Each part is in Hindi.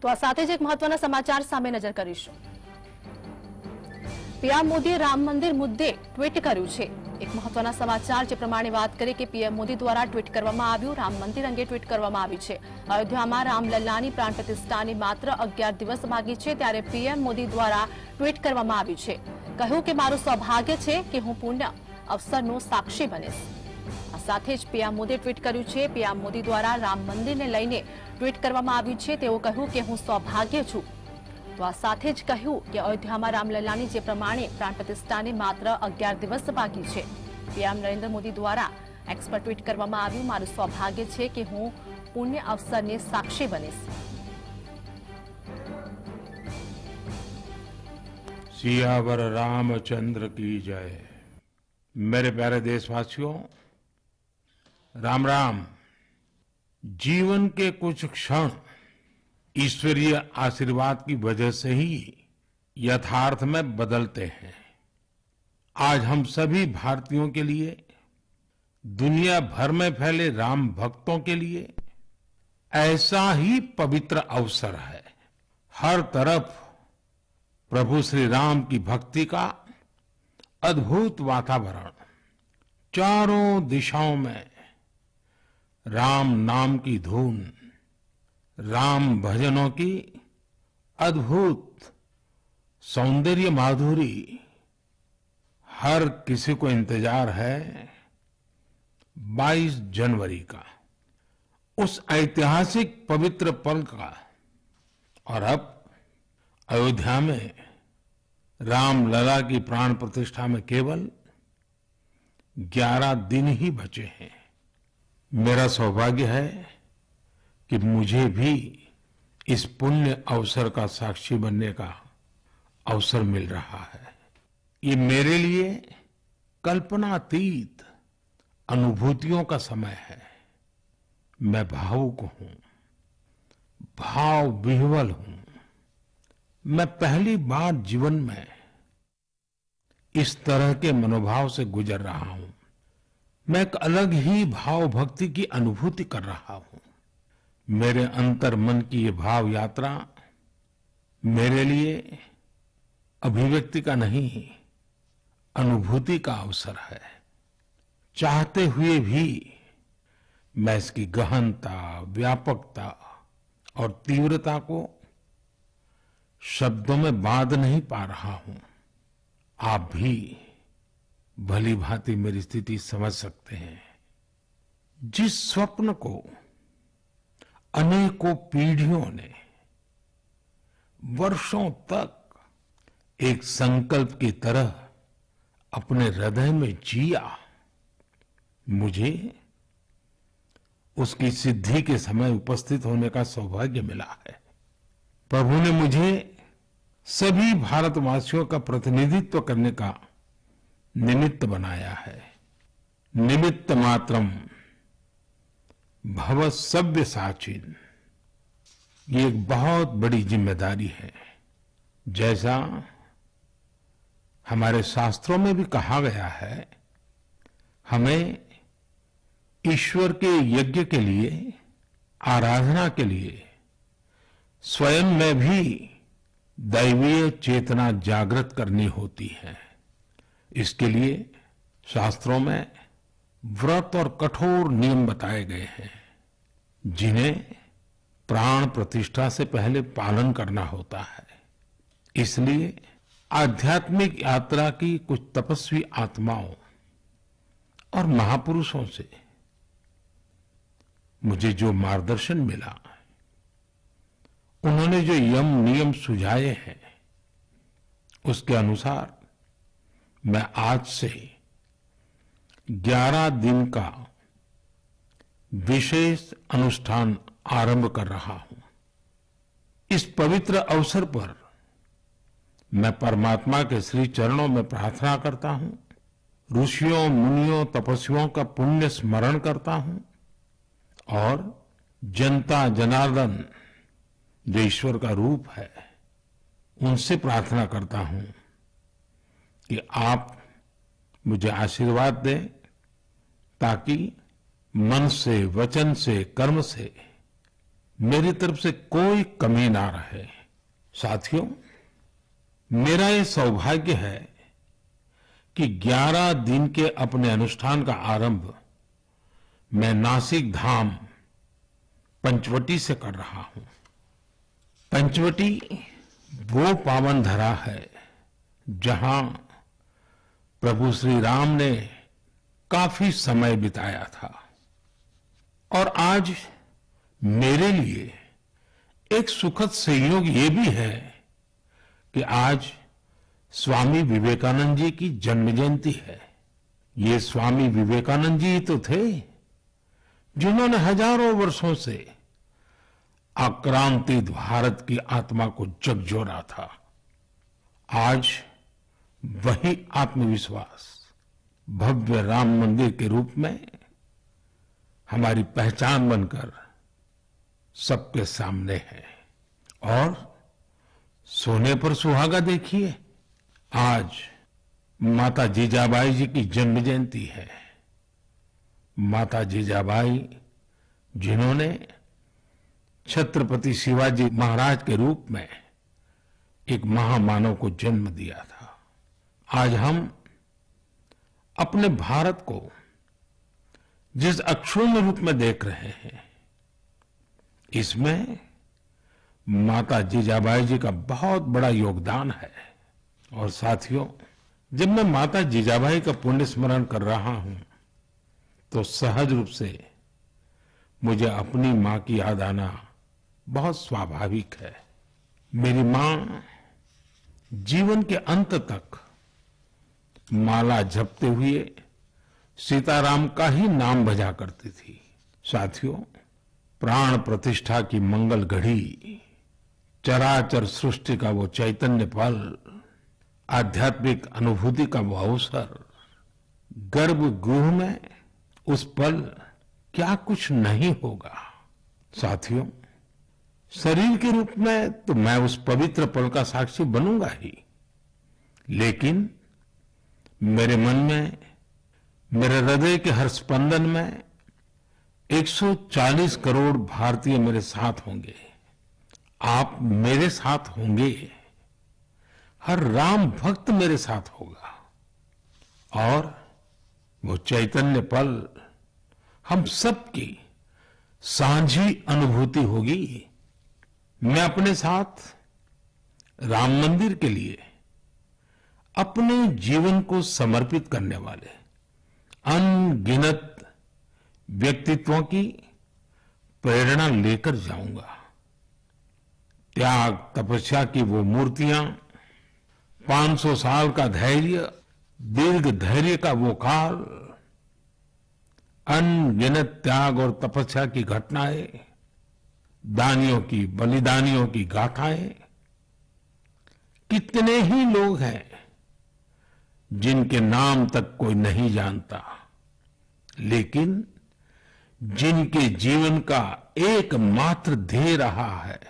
તો આ સાથે જ એક મહત્વના સમાચાર સામે નજર કરીશું। પીએમ મોદીએ રામ મંદિર મુદ્દે ટ્વીટ કર્યું છે। એક મહત્વના સમાચાર જે પ્રમાણે વાત કરીએ કે પીએમ મોદી દ્વારા ટ્વીટ કરવામાં આવ્યું, રામ મંદિર અંગે ટ્વીટ કરવામાં આવી છે। અયોધ્યામાં રામલલ્લાની પ્રાણ પ્રતિષ્ઠાની માત્ર 11 દિવસ બાકી છે, ત્યારે પીએમ મોદી દ્વારા ટ્વીટ કરવામાં આવ્યું છે। કહ્યું કે મારું સૌભાગ્ય છે કે હું પુણ્ય અવસરનો સાક્ષી બનીશ। આ સાથે જ પીએમ મોદીએ ટ્વીટ કર્યું છે। પીએમ મોદી દ્વારા રામ મંદિરને લઈને ટ્વીટ કરવામાં આવ્યું છે। તેઓ કહ્યું કે હું સૌભાગ્ય છું। તો આ સાથે જ કહ્યું કે અયોધ્યામાં રામલલ્લાની જે પ્રમાણે પ્રાણ પ્રતિષ્ઠાને માત્ર 11 દિવસ બાકી છે। પીએમ નરેન્દ્ર મોદી દ્વારા એક્સ પર ટ્વીટ કરવામાં આવ્યું, મારું સૌભાગ્ય છે કે હું પુણ્ય અવસરને સાક્ષી બનીશ। सियावर रामचंद्र की जय। मेरे प्यारे देशवासियों, राम राम। जीवन के कुछ क्षण ईश्वरीय आशीर्वाद की वजह से ही यथार्थ में बदलते हैं। आज हम सभी भारतीयों के लिए, दुनिया भर में फैले राम भक्तों के लिए ऐसा ही पवित्र अवसर है। हर तरफ प्रभु श्री राम की भक्ति का अद्भुत वातावरण, चारों दिशाओं में राम नाम की धुन, राम भजनों की अद्भुत सौंदर्य माधुरी। हर किसी को इंतजार है 22 जनवरी का, उस ऐतिहासिक पवित्र पल का। और अब अयोध्या में रामलला की प्राण प्रतिष्ठा में केवल 11 दिन ही बचे हैं। मेरा सौभाग्य है कि मुझे भी इस पुण्य अवसर का साक्षी बनने का अवसर मिल रहा है। ये मेरे लिए कल्पनातीत अनुभूतियों का समय है। मैं भावुक हूं, भाव विह्वल हूं। मैं पहली बार जीवन में इस तरह के मनोभाव से गुजर रहा हूं। मैं एक अलग ही भाव भक्ति की अनुभूति कर रहा हूं। मेरे अंतर मन की ये भाव यात्रा मेरे लिए अभिव्यक्ति का नहीं, अनुभूति का अवसर है। चाहते हुए भी मैं इसकी गहनता, व्यापकता और तीव्रता को शब्दों में बांध नहीं पा रहा हूं। आप भी भली भांति मेरी स्थिति समझ सकते हैं। जिस स्वप्न को अनेकों पीढ़ियों ने वर्षों तक एक संकल्प की तरह अपने हृदय में जिया, मुझे उसकी सिद्धि के समय उपस्थित होने का सौभाग्य मिला है। प्रभु ने मुझे सभी भारतवासियों का प्रतिनिधित्व करने का निमित्त बनाया है। निमित्त मात्रम भव सव्य साचिन। ये एक बहुत बड़ी जिम्मेदारी है। जैसा हमारे शास्त्रों में भी कहा गया है, हमें ईश्वर के यज्ञ के लिए, आराधना के लिए स्वयं में भी दैवीय चेतना जागृत करनी होती है। इसके लिए शास्त्रों में व्रत और कठोर नियम बताए गए हैं, जिन्हें प्राण प्रतिष्ठा से पहले पालन करना होता है। इसलिए आध्यात्मिक यात्रा की कुछ तपस्वी आत्माओं और महापुरुषों से मुझे जो मार्गदर्शन मिला, उन्होंने जो यम नियम सुझाए हैं, उसके अनुसार मैं आज से 11 दिन का विशेष अनुष्ठान आरंभ कर रहा हूं। इस पवित्र अवसर पर मैं परमात्मा के श्री चरणों में प्रार्थना करता हूं, ऋषियों, मुनियों, तपस्वियों का पुण्य स्मरण करता हूं और जनता जनार्दन जो ईश्वर का रूप है, उनसे प्रार्थना करता हूं कि आप मुझे आशीर्वाद दें, ताकि मन से, वचन से, कर्म से मेरी तरफ से कोई कमी ना रहे। साथियों, मेरा ये सौभाग्य है कि 11 दिन के अपने अनुष्ठान का आरंभ मैं नासिक धाम पंचवटी से कर रहा हूं। पंचवटी वो पावन धरा है जहां प्रभु श्री राम ने काफी समय बिताया था। और आज मेरे लिए एक सुखद संयोग ये भी है कि आज स्वामी विवेकानंद जी की जन्म जयंती है। ये स्वामी विवेकानंद जी तो थे जिन्होंने हजारों वर्षों से आक्रांतित भारत की आत्मा को झकझोरा था। आज वही आत्मविश्वास भव्य राम मंदिर के रूप में हमारी पहचान बनकर सबके सामने है। और सोने पर सुहागा देखिए, आज माता जीजाबाई जी की जन्म जयंती है। माता जीजाबाई जिन्होंने छत्रपति शिवाजी महाराज के रूप में एक महामानव को जन्म दिया था। आज हम अपने भारत को जिस अक्षुण्ण रूप में देख रहे हैं, इसमें माता जीजाबाई जी का बहुत बड़ा योगदान है। और साथियों, जब मैं माता जीजाबाई का पुण्य स्मरण कर रहा हूं तो सहज रूप से मुझे अपनी मां की याद आना बहुत स्वाभाविक है। मेरी मां जीवन के अंत तक माला जपते हुए सीताराम का ही नाम भजा करती थी। साथियों, प्राण प्रतिष्ठा की मंगल घड़ी, चराचर सृष्टि का वो चैतन्य पल, आध्यात्मिक अनुभूति का वो अवसर, गर्भगृह में उस पल क्या कुछ नहीं होगा। साथियों, शरीर के रूप में तो मैं उस पवित्र पल का साक्षी बनूंगा ही, लेकिन मेरे मन में, मेरे हृदय के हर स्पंदन में 140 करोड़ भारतीय मेरे साथ होंगे। आप मेरे साथ होंगे, हर राम भक्त मेरे साथ होगा और वो चैतन्य पल हम सबकी साझी अनुभूति होगी। मैं अपने साथ राम मंदिर के लिए अपने जीवन को समर्पित करने वाले अनगिनत व्यक्तित्वों की प्रेरणा लेकर जाऊंगा। त्याग तपस्या की वो मूर्तियां, 500 साल का धैर्य, दीर्घ धैर्य का वो काल, अनगिनत त्याग और तपस्या की घटनाएं, दानियों की, बलिदानियों की गाथाएं, कितने ही लोग हैं जिनके नाम तक कोई नहीं जानता, लेकिन जिनके जीवन का एकमात्र ध्येय रहा है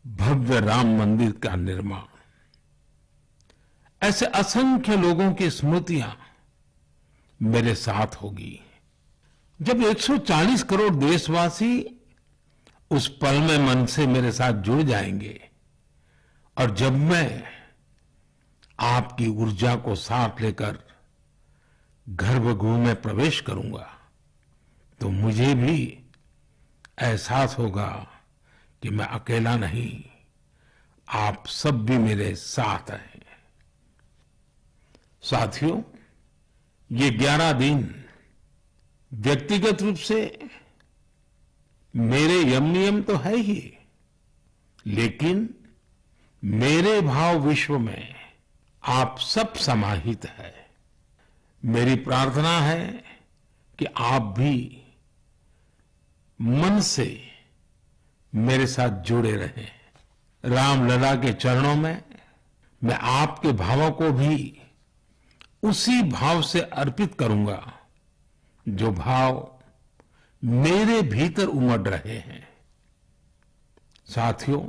भव्य राम मंदिर का निर्माण। ऐसे असंख्य लोगों की स्मृतियां मेरे साथ होगी। जब 140 करोड़ देशवासी उस पल में मन से मेरे साथ जुड़ जाएंगे और जब मैं आपकी ऊर्जा को साथ लेकर गर्भगृह में प्रवेश करूंगा तो मुझे भी एहसास होगा कि मैं अकेला नहीं, आप सब भी मेरे साथ हैं। साथियों, ये 11 दिन व्यक्तिगत रूप से मेरे यम नियम तो है ही, लेकिन मेरे भाव विश्व में आप सब समाहित है। मेरी प्रार्थना है कि आप भी मन से मेरे साथ जुड़े रहें। रामलला के चरणों में मैं आपके भावों को भी उसी भाव से अर्पित करूंगा जो भाव मेरे भीतर उमड़ रहे हैं। साथियों,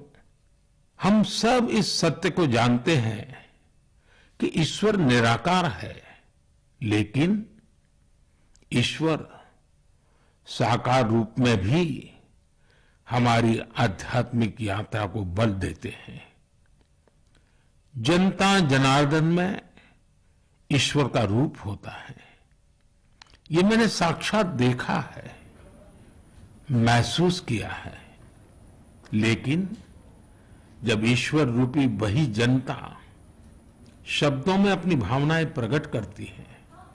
हम सब इस सत्य को जानते हैं कि ईश्वर निराकार है, लेकिन ईश्वर साकार रूप में भी हमारी आध्यात्मिक यात्रा को बल देते हैं। जनता जनार्दन में ईश्वर का रूप होता है, ये मैंने साक्षात देखा है, महसूस किया है। लेकिन जब ईश्वर रूपी वही जनता शब्दों में अपनी भावनाएं प्रकट करती है